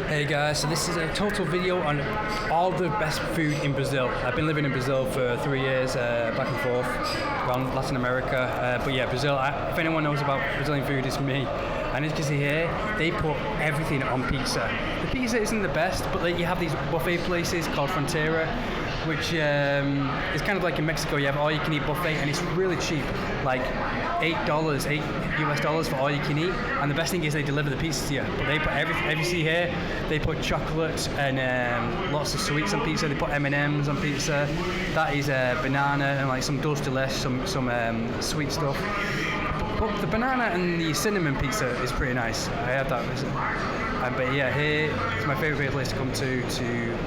Hey guys, so this is a total video on all the best food in Brazil. I've been living in Brazil for 3 years, back and forth around Latin America. But yeah, Brazil, if anyone knows about Brazilian food, it's me. And as you can see here, they put everything on pizza. The pizza isn't the best, but like, you have these buffet places called Frontera, which is kind of like in Mexico. You have all you can eat buffet and it's really cheap, like $8 US for all you can eat. And the best thing is they deliver the pizza to you. But they put everything, as you see here, they put chocolate and lots of sweets on pizza. They put M&Ms on pizza. That is banana and like some dulce de leche, some sweet stuff. But the banana and the cinnamon pizza is pretty nice. I had that recently. But yeah, here it's my favourite place to come to.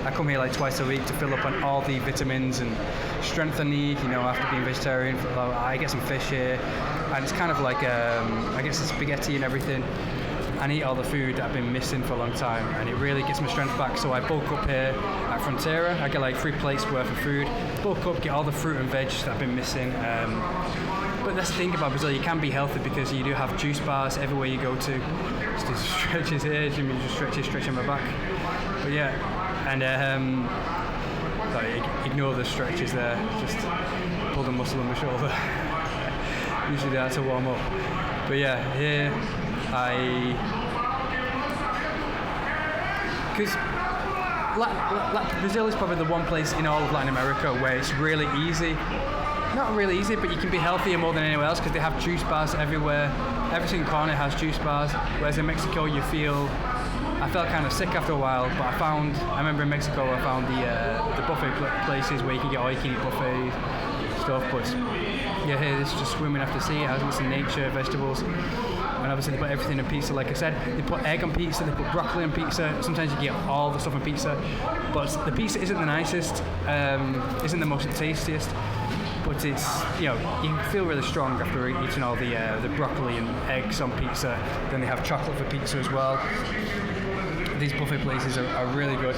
I come here like twice a week to fill up on all the vitamins and strength I need. You know, after being vegetarian, I get some fish here, and it's kind of like I get some spaghetti and everything. And eat all the food that I've been missing for a long time, and it really gets my strength back. So I bulk up here at Frontera. I get like 3 plates worth of food. Bulk up, get all the fruit and veg that I've been missing. But that's the thing about Brazil, you can be healthy because you do have juice bars everywhere you go to. Just do stretches here, Jimmy just stretching my back. But yeah, and sorry, ignore the stretches there, just pull the muscle on my shoulder. Usually that's to warm up. But yeah, here because Brazil is probably the one place in all of Latin America where it's really easy. Not really easy, but you can be healthier more than anywhere else because they have juice bars everywhere. Every single corner has juice bars. Whereas in Mexico, I felt kind of sick after a while. But I remember in Mexico, I found the buffet places where you can get all you can eat buffet stuff. But yeah, here it's just swimming after sea. It has some nature, vegetables. And obviously they put everything in pizza, like I said. They put egg on pizza, they put broccoli on pizza. Sometimes you get all the stuff on pizza. But the pizza isn't the nicest, isn't the most tastiest. But it's, you know, you can feel really strong after eating all the broccoli and eggs on pizza. Then they have chocolate for pizza as well. These buffet places are really good.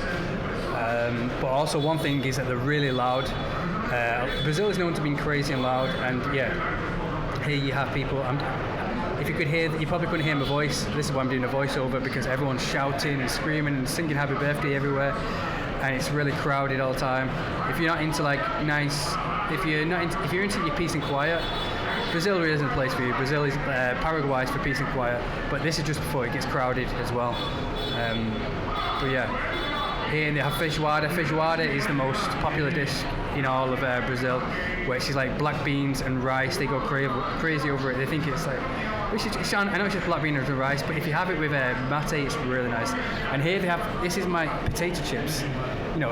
But also one thing is that they're really loud. Brazil is known to being crazy and loud, and yeah, here you have people. If you could hear, you probably couldn't hear my voice. This is why I'm doing a voiceover, because everyone's shouting and screaming and singing happy birthday everywhere, and it's really crowded all the time. If you're not into like nice, if you're into your peace and quiet, Brazil really isn't a place for you. Brazil is Paraguay is for peace and quiet, but this is just before it gets crowded as well. But yeah, here they have feijoada. Feijoada is the most popular dish in all of Brazil, where it's just like black beans and rice. They go crazy over it. They think it's like, I know it's just black beans and rice, but if you have it with mate, it's really nice. And here they have, this is my potato chips. You know,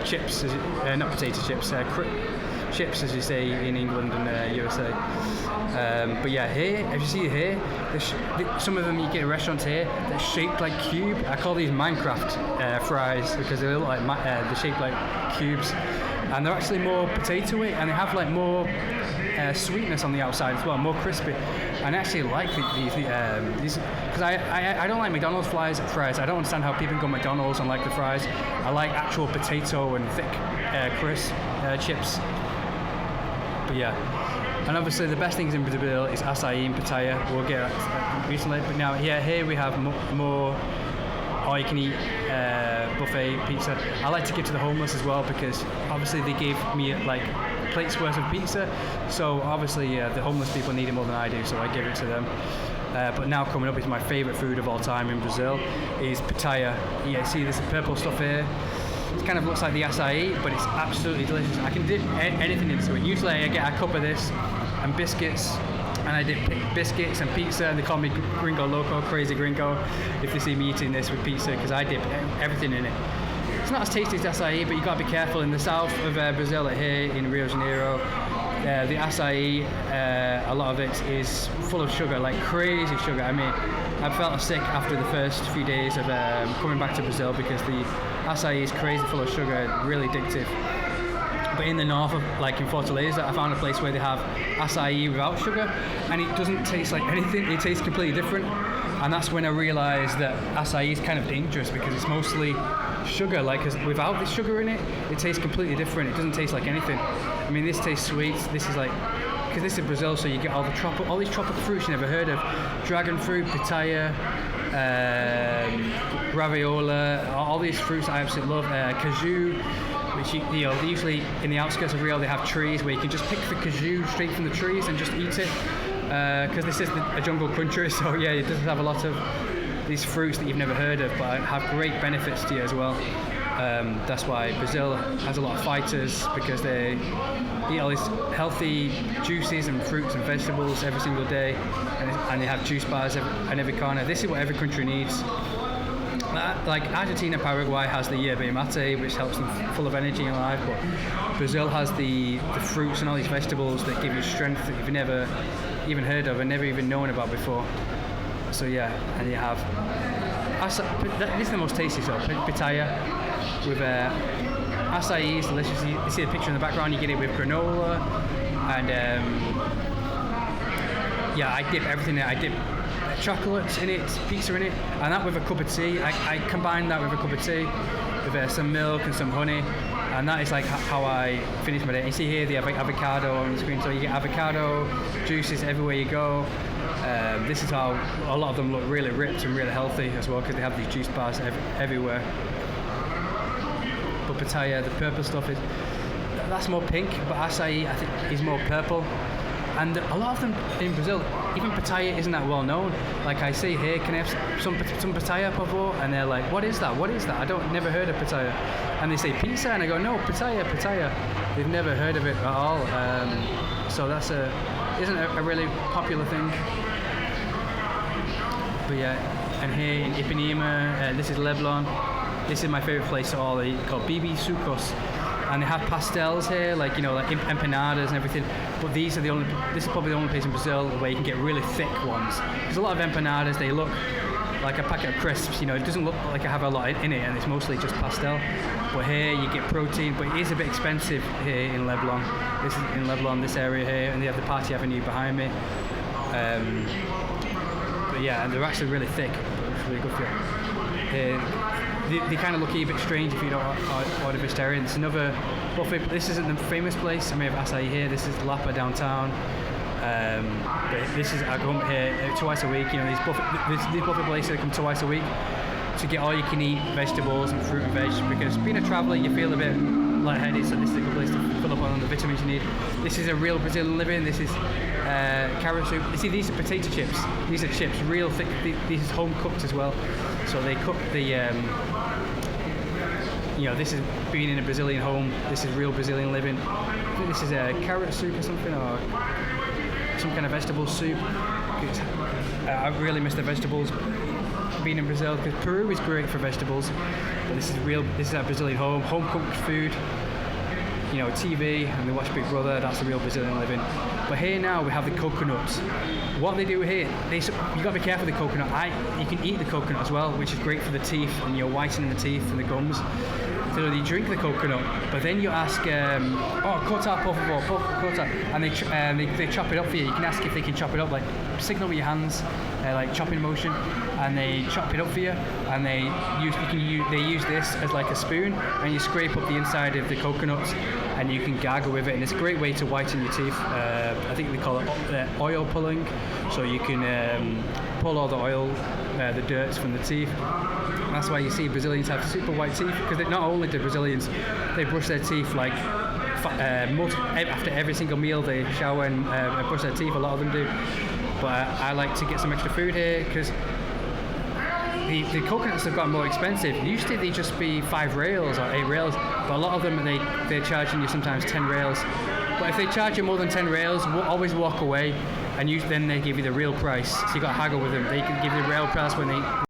chips, not potato chips, chips as you say in England and USA. But yeah, here, as you see here, some of them you get in restaurants here, they're shaped like cube. I call these Minecraft fries because they look like they're shaped like cubes, and they're actually more potatoey, and they have like more sweetness on the outside as well, more crispy. And I actually like these because I don't like McDonald's fries. I don't understand how people can go McDonald's and like the fries. I like actual potato and thick crisp chips. But yeah, and obviously the best things in Brazil is acai and pitaya. We'll get recently, but now here we have more all-you-can-eat buffet pizza. I like to give to the homeless as well because obviously they give me like plates worth of pizza. So obviously the homeless people need it more than I do, so I give it to them. But now coming up is my favourite food of all time in Brazil is pitaya. Yeah, see this purple stuff here. It kind of looks like the acai, but it's absolutely delicious. I can dip anything into it. Usually I get a cup of this and biscuits, and I dip biscuits and pizza, and they call me Gringo Loco, crazy gringo, if they see me eating this with pizza, because I dip everything in it. It's not as tasty as acai, but you got to be careful. In the south of Brazil, like here in Rio de Janeiro, the acai, a lot of it is full of sugar, like crazy sugar. I mean, I felt sick after the first few days of coming back to Brazil because the acai is crazy full of sugar, really addictive. But in the north, like in Fortaleza, I found a place where they have acai without sugar, and it doesn't taste like anything. It tastes completely different, and that's when I realised that acai is kind of dangerous because it's mostly sugar. Like, 'cause without the sugar in it, it tastes completely different. It doesn't taste like anything. I mean, this tastes sweet. This is like, because this is Brazil, so you get all these tropical fruits you never heard of: dragon fruit, pitaya, raviola, all these fruits I absolutely love. Kazoo, which they usually in the outskirts of Rio they have trees where you can just pick the kazoo straight from the trees and just eat it. Because this is a jungle country, so yeah, it does have a lot of these fruits that you've never heard of, but have great benefits to you as well. That's why Brazil has a lot of fighters, because they eat all these healthy juices and fruits and vegetables every single day, and they have juice bars in every corner. This is what every country needs. Like Argentina, Paraguay has the yerba mate, which helps them full of energy and life, but Brazil has the fruits and all these vegetables that give you strength that you've never even heard of and never even known about before. So yeah, and you have this is the most tasty, so pitaya with acai is delicious. You see the picture in the background, you get it with granola, and yeah, I dip everything in it. I dip chocolates in it, pizza in it, and that with a cup of tea. I combine that with a cup of tea with some milk and some honey, and that is like how I finish my day. You see here the avocado on the screen, so you get avocado juices everywhere you go. This is how a lot of them look really ripped and really healthy as well, because they have these juice bars everywhere. But pitaya, the purple stuff, that's more pink, but acai I think is more purple. And a lot of them in Brazil, even pitaya isn't that well known. Like I say here, can I have some pitaya, por favor? And they're like, what is that? What is that? Never heard of pitaya. And they say pizza, and I go, no, pitaya. They've never heard of it at all. So that's isn't a really popular thing. But yeah, and here in Ipanema, this is Leblon. This is my favorite place of all. They called Bibi Sucos. And they have pastels here, like like empanadas and everything. But this is probably the only place in Brazil where you can get really thick ones. There's a lot of empanadas. They look like a packet of crisps. It doesn't look like I have a lot in it, and it's mostly just pastel. But here you get protein, but it is a bit expensive here in Leblon. This is in Leblon, this area here, and they have the Party Avenue behind me. But yeah, and they're actually really thick. But it's really good for you. They kind of look a bit strange if you don't order vegetarian. There's another buffet. This isn't the famous place. I may have acai here. This is Lapa downtown. But this is, I go here twice a week. These buffet places, I come twice a week to get all you can eat vegetables and fruit and veg, because being a traveller you feel a bit lightheaded, so this is a good place to fill up on the vitamins you need. This is a real Brazilian living. This is carrot soup. You see, these are potato chips. These are chips, real thick. These is home cooked as well. So they cook the this is being in a Brazilian home. This is real Brazilian living. I think this is a carrot soup or something, or some kind of vegetable soup. I really miss the vegetables being in Brazil, because Peru is great for vegetables, but this is our Brazilian home cooked food. TV, and we watch Big Brother. That's the real Brazilian living. But here now we have the coconuts. What they do here, you got to be careful with the coconut. You can eat the coconut as well, which is great for the teeth, and you're whitening the teeth and the gums. So you drink the coconut, but then you ask, corta, por favor, corta, and they chop it up for you. You can ask if they can chop it up, like signal with your hands, like chopping motion, and they chop it up for you. And they use this as like a spoon, and you scrape up the inside of the coconuts, and you can gargle with it. And it's a great way to whiten your teeth. I think they call it oil pulling, so you can pull all the oil, the dirt from the teeth. And that's why you see Brazilians have super white teeth, because not only do Brazilians, they brush their teeth like after every single meal. They shower and brush their teeth. A lot of them do. But I like to get some extra food here, because the coconuts have gotten more expensive. Usually they just be 5 reals or 8 reals, but a lot of them they're charging you sometimes 10 reals. But if they charge you more than 10 reals, always walk away, and then they give you the real price. So you got to haggle with them. They can give you the real price when they